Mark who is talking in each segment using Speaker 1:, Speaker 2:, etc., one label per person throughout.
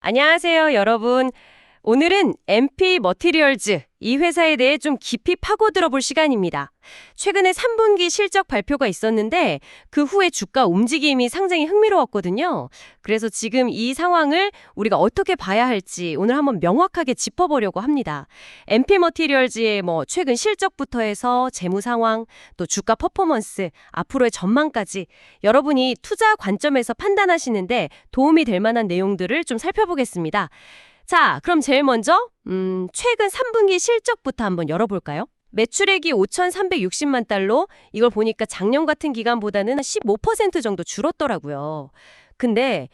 Speaker 1: 안녕하세요, 여러분. 오늘은 MP 머티리얼즈, 이 회사에 대해 좀 깊이 파고들어 볼 시간입니다. 최근에 3분기 실적 발표가 있었는데 그 후에 주가 움직임이 상당히 흥미로웠거든요. 그래서 지금 이 상황을 우리가 어떻게 봐야 할지 오늘 한번 명확하게 짚어보려고 합니다. MP 머티리얼즈의 최근 실적부터 해서 재무 상황, 또 주가 퍼포먼스, 앞으로의 전망까지 여러분이 투자 관점에서 판단하시는데 도움이 될 만한 내용들을 좀 살펴보겠습니다. 자, 그럼 제일 먼저 최근 3분기 실적부터 한번 열어볼까요? 매출액이 5,360만 달러, 이걸 보니까 작년 같은 기간보다는 한 15% 정도 줄었더라고요. 근데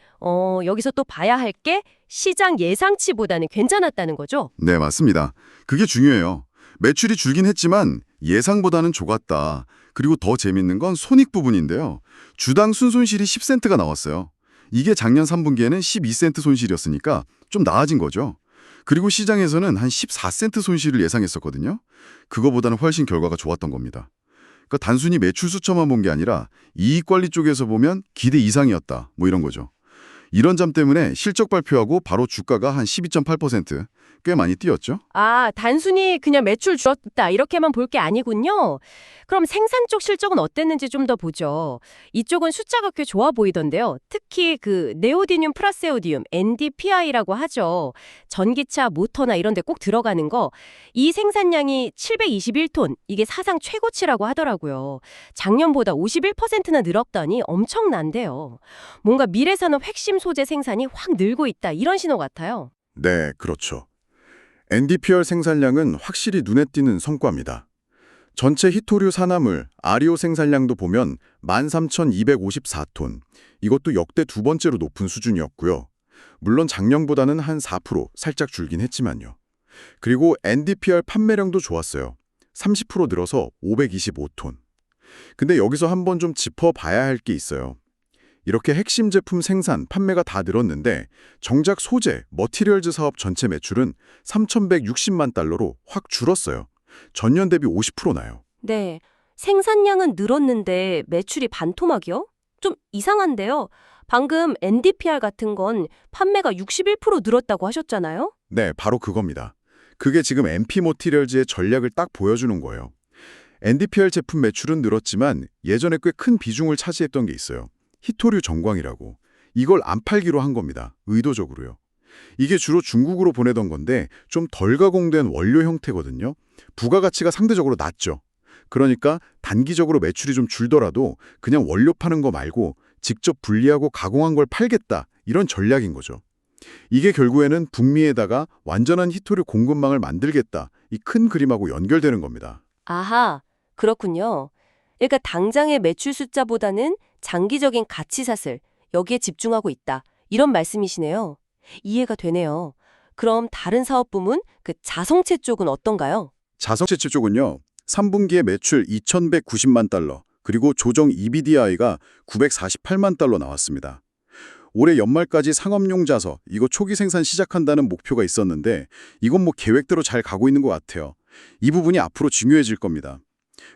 Speaker 1: 여기서 또 봐야 할 게 시장 예상치보다는 괜찮았다는 거죠?
Speaker 2: 네, 맞습니다. 그게 중요해요. 매출이 줄긴 했지만 예상보다는 좋았다. 그리고 더 재밌는 건 손익 부분인데요. 주당 순손실이 10센트가 나왔어요. 이게 작년 3분기에는 12센트 손실이었으니까 좀 나아진 거죠. 그리고 시장에서는 한 14센트 손실을 예상했었거든요. 그거보다는 훨씬 결과가 좋았던 겁니다. 그러니까 단순히 매출 수쳐만 본 게 아니라 이익 관리 쪽에서 보면 기대 이상이었다. 이런 거죠. 이런 점 때문에 실적 발표하고 바로 주가가 한 12.8%, 꽤 많이 뛰었죠.
Speaker 1: 아, 단순히 그냥 매출 줄었다 이렇게만 볼 게 아니군요. 그럼 생산 쪽 실적은 어땠는지 좀 더 보죠. 이쪽은 숫자가 꽤 좋아 보이던데요. 특히 그 네오디듐 프라세오디움, NDPI라고 하죠. 전기차, 모터나 이런 데 꼭 들어가는 거. 이 생산량이 721톤, 이게 사상 최고치라고 하더라고요. 작년보다 51%나 늘었다니 엄청난데요. 뭔가 미래산업 핵심 소재 생산이 확 늘고 있다, 이런 신호 같아요.
Speaker 3: 네, 그렇죠. NdPr 생산량은 확실히 눈에 띄는 성과입니다. 전체 히토류 산화물, 아리오 생산량도 보면 13,254톤. 이것도 역대 두 번째로 높은 수준이었고요. 물론 작년보다는 한 4% 살짝 줄긴 했지만요. 그리고 NdPr 판매량도 좋았어요. 30% 늘어서 525톤. 근데 여기서 한번 좀 짚어봐야 할 게 있어요. 이렇게 핵심 제품 생산, 판매가 다 늘었는데 정작 소재, 머티리얼즈 사업 전체 매출은 3,160만 달러로 확 줄었어요. 전년 대비 50% 나요.
Speaker 1: 네, 생산량은 늘었는데 매출이 반토막이요? 좀 이상한데요. 방금 NDPR 같은 건 판매가 61% 늘었다고 하셨잖아요?
Speaker 3: 네, 바로 그겁니다. 그게 지금 MP 머티리얼즈의 전략을 딱 보여주는 거예요. NdPr 제품 매출은 늘었지만 예전에 꽤 큰 비중을 차지했던 게 있어요. 히토류 정광이라고. 이걸 안 팔기로 한 겁니다. 의도적으로요. 이게 주로 중국으로 보내던 건데 좀 덜 가공된 원료 형태거든요. 부가가치가 상대적으로 낮죠. 그러니까 단기적으로 매출이 좀 줄더라도 그냥 원료 파는 거 말고 직접 분리하고 가공한 걸 팔겠다. 이런 전략인 거죠. 이게 결국에는 북미에다가 완전한 히토류 공급망을 만들겠다. 이 큰 그림하고 연결되는 겁니다.
Speaker 1: 아하, 그렇군요. 그러니까 당장의 매출 숫자보다는 장기적인 가치 사슬, 여기에 집중하고 있다. 이런 말씀이시네요. 이해가 되네요. 그럼 다른 사업 부문, 그 자성체 쪽은 어떤가요?
Speaker 3: 자성체 쪽은요. 3분기에 매출 2,190만 달러, 그리고 조정 EBDI가 948만 달러 나왔습니다. 올해 연말까지 상업용 자서, 이거 초기 생산 시작한다는 목표가 있었는데 이건 계획대로 잘 가고 있는 것 같아요. 이 부분이 앞으로 중요해질 겁니다.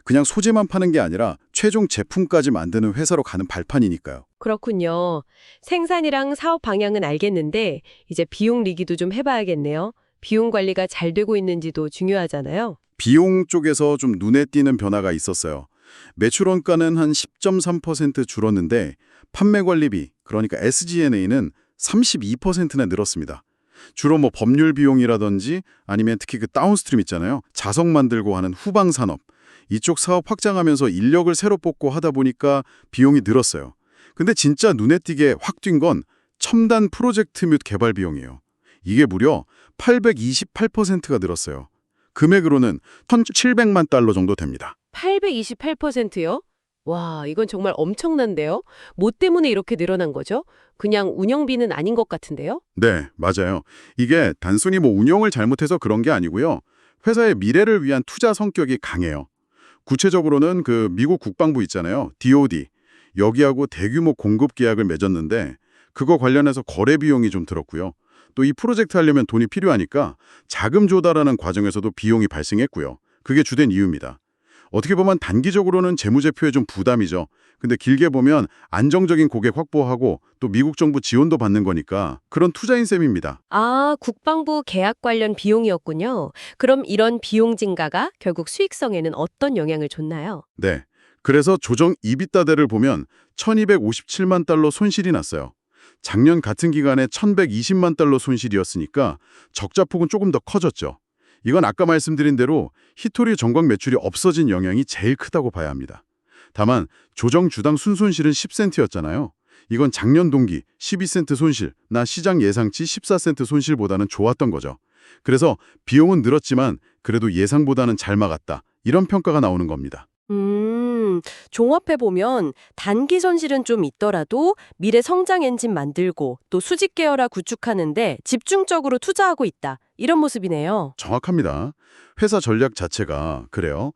Speaker 3: 그냥 소재만 파는 게 아니라 최종 제품까지 만드는 회사로 가는 발판이니까요.
Speaker 1: 그렇군요. 생산이랑 사업 방향은 알겠는데 이제 비용 리기도 좀 해봐야겠네요. 비용 관리가 잘 되고 있는지도 중요하잖아요.
Speaker 3: 비용 쪽에서 좀 눈에 띄는 변화가 있었어요. 매출 원가는 한 10.3% 줄었는데 판매 관리비, 그러니까 SG&A는 32%나 늘었습니다. 주로 법률 비용이라든지 아니면 특히 그 다운스트림 있잖아요. 자석 만들고 하는 후방 산업. 이쪽 사업 확장하면서 인력을 새로 뽑고 하다 보니까 비용이 늘었어요. 근데 진짜 눈에 띄게 확 뛴 건 첨단 프로젝트 및 개발 비용이에요. 이게 무려 828%가 늘었어요. 금액으로는 1,700만 달러 정도 됩니다.
Speaker 1: 828%요? 와, 이건 정말 엄청난데요? 뭐 때문에 이렇게 늘어난 거죠? 그냥 운영비는 아닌 것 같은데요?
Speaker 3: 네, 맞아요. 이게 단순히 운영을 잘못해서 그런 게 아니고요. 회사의 미래를 위한 투자 성격이 강해요. 구체적으로는 그 미국 국방부 있잖아요. DoD. 여기하고 대규모 공급 계약을 맺었는데 그거 관련해서 거래 비용이 좀 들었고요. 또 이 프로젝트 하려면 돈이 필요하니까 자금 조달하는 과정에서도 비용이 발생했고요. 그게 주된 이유입니다. 어떻게 보면 단기적으로는 재무제표에 좀 부담이죠.
Speaker 2: 근데 길게 보면 안정적인 고객 확보하고 또 미국 정부 지원도 받는 거니까 그런 투자인 셈입니다.
Speaker 1: 아, 국방부 계약 관련 비용이었군요. 그럼 이런 비용 증가가 결국 수익성에는 어떤 영향을 줬나요?
Speaker 2: 네. 그래서 조정 이비타대를 보면 1257만 달러 손실이 났어요. 작년 같은 기간에 1120만 달러 손실이었으니까 적자폭은 조금 더 커졌죠. 이건 아까 말씀드린 대로 히토리 전광 매출이 없어진 영향이 제일 크다고 봐야 합니다. 다만 조정 주당 순손실은 10센트였잖아요. 이건 작년 동기 12센트 손실, 나 시장 예상치 14센트 손실보다는 좋았던 거죠. 그래서 비용은 늘었지만 그래도 예상보다는 잘 막았다. 이런 평가가 나오는 겁니다.
Speaker 1: 종합해보면 단기 손실은 좀 있더라도 미래 성장 엔진 만들고 또 수직 계열화 구축하는데 집중적으로 투자하고 있다. 이런 모습이네요.
Speaker 2: 정확합니다. 회사 전략 자체가 그래요.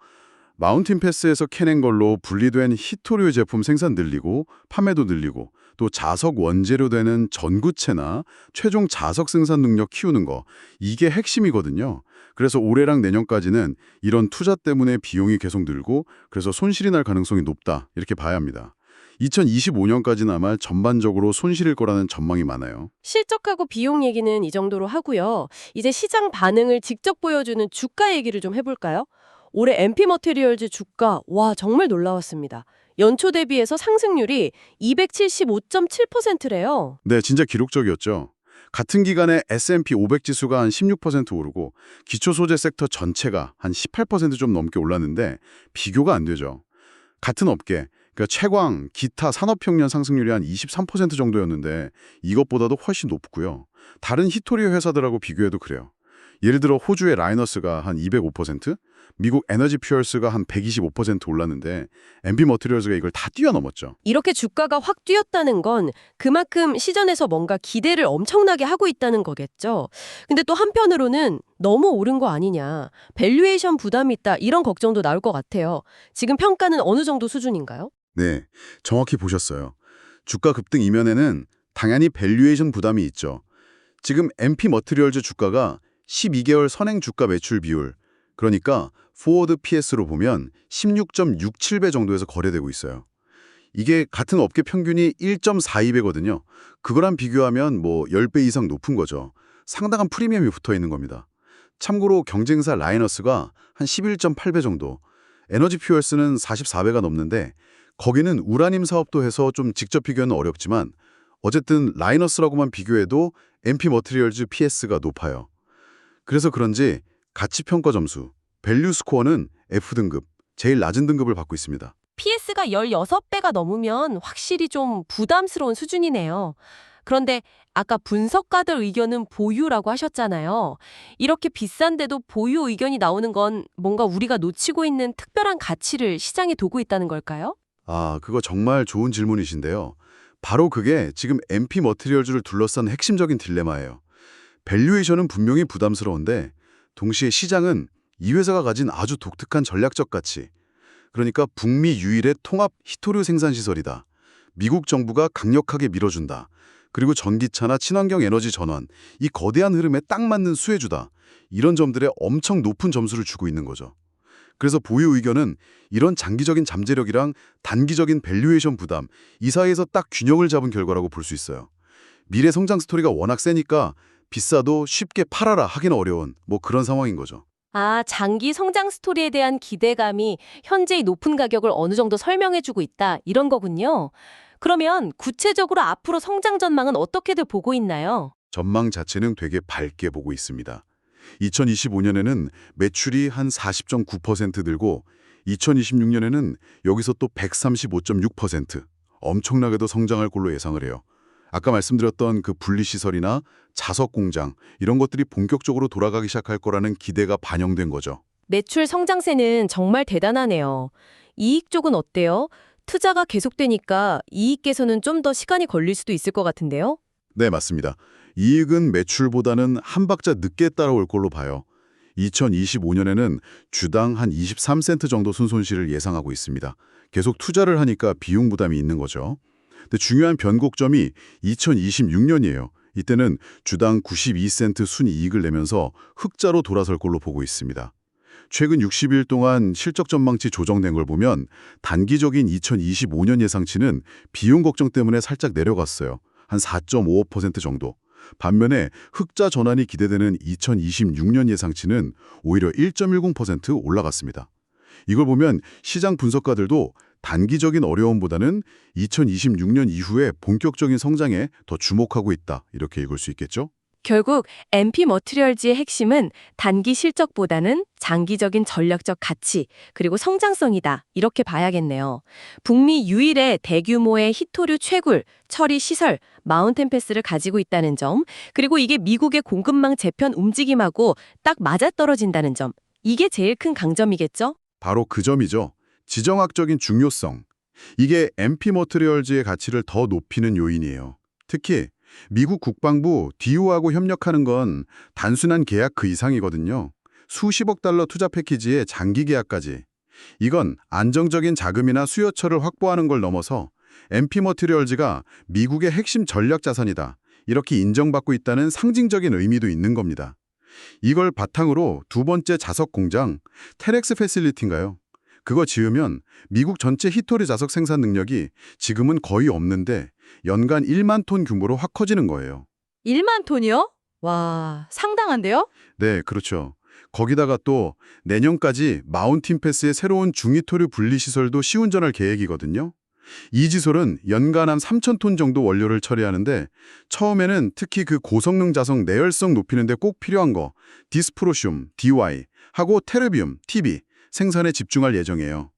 Speaker 2: 마운틴 패스에서 캐낸 걸로 분리된 히토류 제품 생산 늘리고 판매도 늘리고 또 자석 원재료 되는 전구체나 최종 자석 생산 능력 키우는 거 이게 핵심이거든요. 그래서 올해랑 내년까지는 이런 투자 때문에 비용이 계속 늘고 그래서 손실이 날 가능성이 높다 이렇게 봐야 합니다. 2025년까지는 아마 전반적으로 손실일 거라는 전망이 많아요.
Speaker 1: 실적하고 비용 얘기는 이 정도로 하고요. 이제 시장 반응을 직접 보여주는 주가 얘기를 좀 해볼까요? 올해 MP 머티리얼즈 주가 와 정말 놀라웠습니다. 연초 대비해서 상승률이 275.7%래요.
Speaker 2: 네, 진짜 기록적이었죠. 같은 기간에 S&P 500 지수가 한 16% 오르고 기초 소재 섹터 전체가 한 18% 좀 넘게 올랐는데 비교가 안 되죠. 같은 업계, 그러니까 채광, 기타 산업평년 상승률이 한 23% 정도였는데 이것보다도 훨씬 높고요. 다른 히토리오 회사들하고 비교해도 그래요. 예를 들어 호주의 라이너스가 한 205%, 미국 에너지 퓨얼스가 한 125% 올랐는데 MP 머티리얼즈가 이걸 다 뛰어넘었죠.
Speaker 1: 이렇게 주가가 확 뛰었다는 건 그만큼 시전에서 뭔가 기대를 엄청나게 하고 있다는 거겠죠. 근데 또 한편으로는 너무 오른 거 아니냐, 밸류에이션 부담이 있다 이런 걱정도 나올 것 같아요. 지금 평가는 어느 정도 수준인가요?
Speaker 2: 네, 정확히 보셨어요. 주가 급등 이면에는 당연히 밸류에이션 부담이 있죠. 지금 MP 머티리얼즈 주가가 12개월 선행 주가 매출 비율, 그러니까 포워드 PS로 보면 16.67배 정도에서 거래되고 있어요. 이게 같은 업계 평균이 1.42배거든요. 그거랑 비교하면 뭐 10배 이상 높은 거죠. 상당한 프리미엄이 붙어 있는 겁니다. 참고로 경쟁사 라이너스가 한 11.8배 정도, 에너지 퓨얼스는 44배가 넘는데 거기는 우라늄 사업도 해서 좀 직접 비교는 어렵지만 어쨌든 라이너스라고만 비교해도 MP 머티리얼즈 PS가 높아요. 그래서 그런지 가치평가 점수, 밸류 스코어는 F등급, 제일 낮은 등급을 받고 있습니다.
Speaker 1: PS가 16배가 넘으면 확실히 좀 부담스러운 수준이네요. 그런데 아까 분석가들 의견은 보유라고 하셨잖아요. 이렇게 비싼데도 보유 의견이 나오는 건 뭔가 우리가 놓치고 있는 특별한 가치를 시장에 두고 있다는 걸까요?
Speaker 2: 아, 그거 정말 좋은 질문이신데요. 바로 그게 지금 MP 머티리얼즈를 둘러싼 핵심적인 딜레마예요. 밸류에이션은 분명히 부담스러운데 동시에 시장은 이 회사가 가진 아주 독특한 전략적 가치, 그러니까 북미 유일의 통합 히토류 생산시설이다. 미국 정부가 강력하게 밀어준다. 그리고 전기차나 친환경 에너지 전환, 이 거대한 흐름에 딱 맞는 수혜주다. 이런 점들에 엄청 높은 점수를 주고 있는 거죠. 그래서 보유 의견은 이런 장기적인 잠재력이랑 단기적인 밸류에이션 부담, 이 사이에서 딱 균형을 잡은 결과라고 볼 수 있어요. 미래 성장 스토리가 워낙 세니까 비싸도 쉽게 팔아라 하기는 어려운 뭐 그런 상황인 거죠.
Speaker 1: 아, 장기 성장 스토리에 대한 기대감이 현재의 높은 가격을 어느 정도 설명해주고 있다, 이런 거군요. 그러면 구체적으로 앞으로 성장 전망은 어떻게들 보고 있나요?
Speaker 2: 전망 자체는 되게 밝게 보고 있습니다. 2025년에는 매출이 한 40.9% 늘고 2026년에는 여기서 또 135.6% 엄청나게도 성장할 걸로 예상을 해요. 아까 말씀드렸던 그 분리시설이나 자석 공장 이런 것들이 본격적으로 돌아가기 시작할 거라는 기대가 반영된 거죠.
Speaker 1: 매출 성장세는 정말 대단하네요. 이익 쪽은 어때요? 투자가 계속되니까 이익 개선은 좀 더 시간이 걸릴 수도 있을 것 같은데요?
Speaker 2: 네, 맞습니다. 이익은 매출보다는 한 박자 늦게 따라올 걸로 봐요. 2025년에는 주당 한 23센트 정도 순손실을 예상하고 있습니다. 계속 투자를 하니까 비용 부담이 있는 거죠. 근데 중요한 변곡점이 2026년이에요. 이때는 주당 92센트 순이익을 내면서 흑자로 돌아설 걸로 보고 있습니다. 최근 60일 동안 실적 전망치 조정된 걸 보면 단기적인 2025년 예상치는 비용 걱정 때문에 살짝 내려갔어요. 한 4.55% 정도. 반면에 흑자 전환이 기대되는 2026년 예상치는 오히려 1.10% 올라갔습니다. 이걸 보면 시장 분석가들도 단기적인 어려움보다는 2026년 이후에 본격적인 성장에 더 주목하고 있다. 이렇게 읽을 수 있겠죠?
Speaker 1: 결국 MP 머티리얼즈의 핵심은 단기 실적보다는 장기적인 전략적 가치 그리고 성장성이다. 이렇게 봐야겠네요. 북미 유일의 대규모의 히토류 채굴, 처리 시설, 마운틴 패스를 가지고 있다는 점, 그리고 이게 미국의 공급망 재편 움직임하고 딱 맞아떨어진다는 점. 이게 제일 큰 강점이겠죠?
Speaker 2: 바로 그 점이죠. 지정학적인 중요성. 이게 MP 머티리얼즈의 가치를 더 높이는 요인이에요. 특히 미국 국방부 DO하고 협력하는 건 단순한 계약 그 이상이거든요. 수십억 달러 투자 패키지에 장기 계약까지. 이건 안정적인 자금이나 수요처를 확보하는 걸 넘어서 MP 머티리얼즈가 미국의 핵심 전략 자산이다. 이렇게 인정받고 있다는 상징적인 의미도 있는 겁니다. 이걸 바탕으로 두 번째 자석 공장, 테렉스 패실리티인가요? 그거 지으면 미국 전체 히토리 자석 생산 능력이 지금은 거의 없는데 연간 1만 톤 규모로 확 커지는 거예요.
Speaker 4: 1만 톤이요? 와, 상당한데요?
Speaker 2: 네, 그렇죠. 거기다가 또 내년까지 마운틴 패스의 새로운 중히토류 분리시설도 시운전할 계획이거든요. 이 지설은 연간 한 3천 톤 정도 원료를 처리하는데 처음에는 특히 그 고성능 자석 내열성 높이는 데 꼭 필요한 거 디스프로슘, DY 하고 테르비움, TB 생산에 집중할 예정이에요.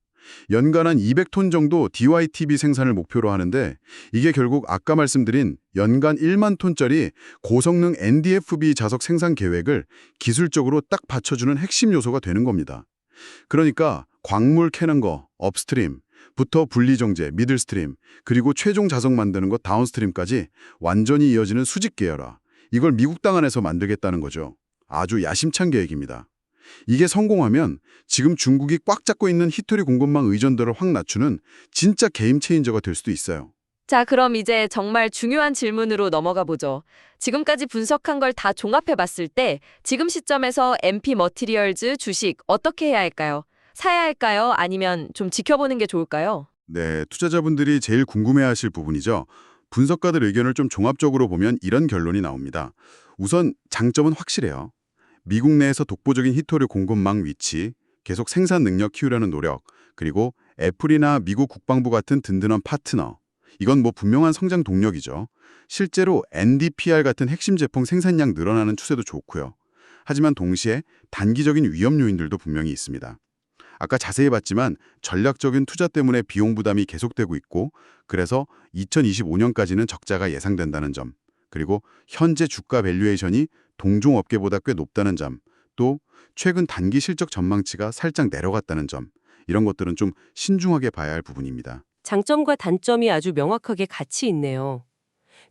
Speaker 2: 연간 한 200톤 정도 DYTB 생산을 목표로 하는데 이게 결국 아까 말씀드린 연간 1만 톤짜리 고성능 NDFB 자석 생산 계획을 기술적으로 딱 받쳐주는 핵심 요소가 되는 겁니다. 그러니까 광물 캐는 거, 업스트림, 부터 분리정제, 미들스트림, 그리고 최종 자석 만드는 것 다운스트림까지 완전히 이어지는 수직 계열화. 이걸 미국 땅 안에서 만들겠다는 거죠. 아주 야심찬 계획입니다. 이게 성공하면 지금 중국이 꽉 잡고 있는 히토리 공급망 의존도를 확 낮추는 진짜 게임 체인저가 될 수도 있어요.
Speaker 4: 자, 그럼 이제 정말 중요한 질문으로 넘어가 보죠. 지금까지 분석한 걸 다 종합해 봤을 때 지금 시점에서 MP 머티리얼즈 주식 어떻게 해야 할까요? 사야 할까요? 아니면 좀 지켜보는 게 좋을까요?
Speaker 2: 네, 투자자분들이 제일 궁금해하실 부분이죠. 분석가들 의견을 좀 종합적으로 보면 이런 결론이 나옵니다. 우선 장점은 확실해요. 미국 내에서 독보적인 히토류 공급망 위치, 계속 생산 능력 키우려는 노력, 그리고 애플이나 미국 국방부 같은 든든한 파트너. 이건 뭐 분명한 성장 동력이죠. 실제로 NDPR 같은 핵심 제품 생산량 늘어나는 추세도 좋고요. 하지만 동시에 단기적인 위험 요인들도 분명히 있습니다. 아까 자세히 봤지만 전략적인 투자 때문에 비용 부담이 계속되고 있고 그래서 2025년까지는 적자가 예상된다는 점, 그리고 현재 주가 밸류에이션이 동종업계보다 꽤 높다는 점, 또 최근 단기 실적 전망치가 살짝 내려갔다는 점, 이런 것들은 좀 신중하게 봐야 할 부분입니다.
Speaker 1: 장점과 단점이 아주 명확하게 같이 있네요.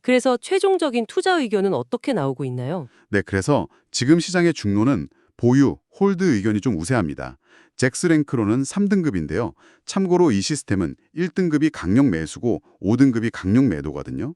Speaker 1: 그래서 최종적인 투자 의견은 어떻게 나오고 있나요?
Speaker 2: 네, 그래서 지금 시장의 중론은 보유, 홀드 의견이 좀 우세합니다. 잭스랭크로는 3등급인데요. 참고로 이 시스템은 1등급이 강력 매수고 5등급이 강력 매도거든요.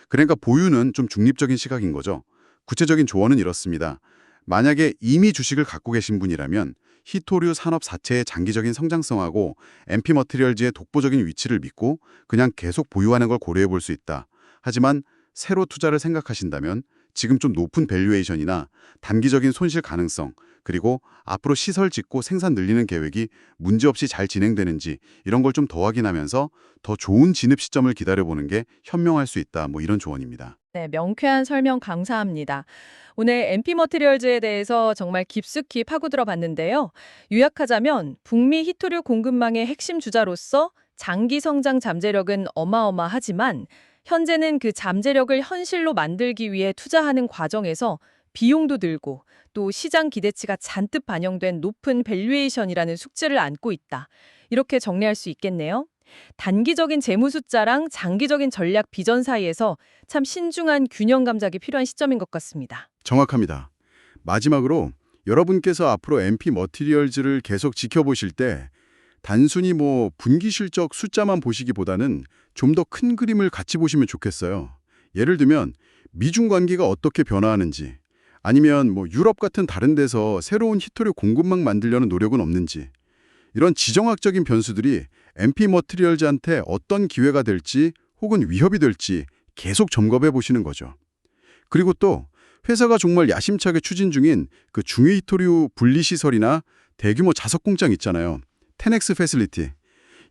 Speaker 2: 그러니까 보유는 좀 중립적인 시각인 거죠. 구체적인 조언은 이렇습니다. 만약에 이미 주식을 갖고 계신 분이라면 히토류 산업 자체의 장기적인 성장성하고 MP 머티리얼즈의 독보적인 위치를 믿고 그냥 계속 보유하는 걸 고려해 볼 수 있다. 하지만 새로 투자를 생각하신다면 지금 좀 높은 밸류에이션이나 단기적인 손실 가능성, 그리고 앞으로 시설 짓고 생산 늘리는 계획이 문제없이 잘 진행되는지 이런 걸 좀 더 확인하면서 더 좋은 진입 시점을 기다려보는 게 현명할 수 있다. 뭐 이런 조언입니다.
Speaker 4: 네, 명쾌한 설명 감사합니다. 오늘 MP 머티리얼즈에 대해서 정말 깊숙이 파고들어 봤는데요. 요약하자면 북미 히토류 공급망의 핵심 주자로서 장기 성장 잠재력은 어마어마하지만 현재는 그 잠재력을 현실로 만들기 위해 투자하는 과정에서 비용도 들고 또 시장 기대치가 잔뜩 반영된 높은 밸류에이션이라는 숙제를 안고 있다. 이렇게 정리할 수 있겠네요. 단기적인 재무 숫자랑 장기적인 전략 비전 사이에서 참 신중한 균형 감각이 필요한 시점인 것 같습니다.
Speaker 2: 정확합니다. 마지막으로 여러분께서 앞으로 MP 머티리얼즈를 계속 지켜보실 때 단순히 뭐 분기 실적 숫자만 보시기보다는 좀 더 큰 그림을 같이 보시면 좋겠어요. 예를 들면 미중 관계가 어떻게 변화하는지, 아니면 뭐 유럽 같은 다른 데서 새로운 히토류 공급망 만들려는 노력은 없는지, 이런 지정학적인 변수들이 MP 머티리얼즈한테 어떤 기회가 될지 혹은 위협이 될지 계속 점검해 보시는 거죠. 그리고 또 회사가 정말 야심차게 추진 중인 그 중위 히토류 분리시설이나 대규모 자석 공장 있잖아요. 테넥스 패실리티.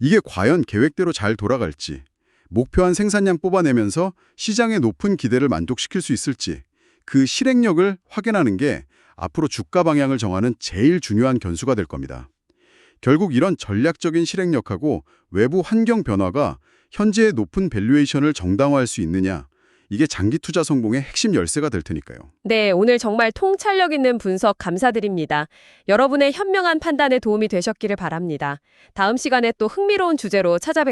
Speaker 2: 이게 과연 계획대로 잘 돌아갈지, 목표한 생산량 뽑아내면서 시장의 높은 기대를 만족시킬 수 있을지, 그 실행력을 확인하는 게 앞으로 주가 방향을 정하는 제일 중요한 변수가 될 겁니다. 결국 이런 전략적인 실행력하고 외부 환경 변화가 현재의 높은 밸류에이션을 정당화할 수 있느냐, 이게 장기 투자 성공의 핵심 열쇠가 될 테니까요.
Speaker 1: 네, 오늘 정말 통찰력 있는 분석 감사드립니다. 여러분의 현명한 판단에 도움이 되셨기를 바랍니다. 다음 시간에 또 흥미로운 주제로 찾아뵙겠습니다.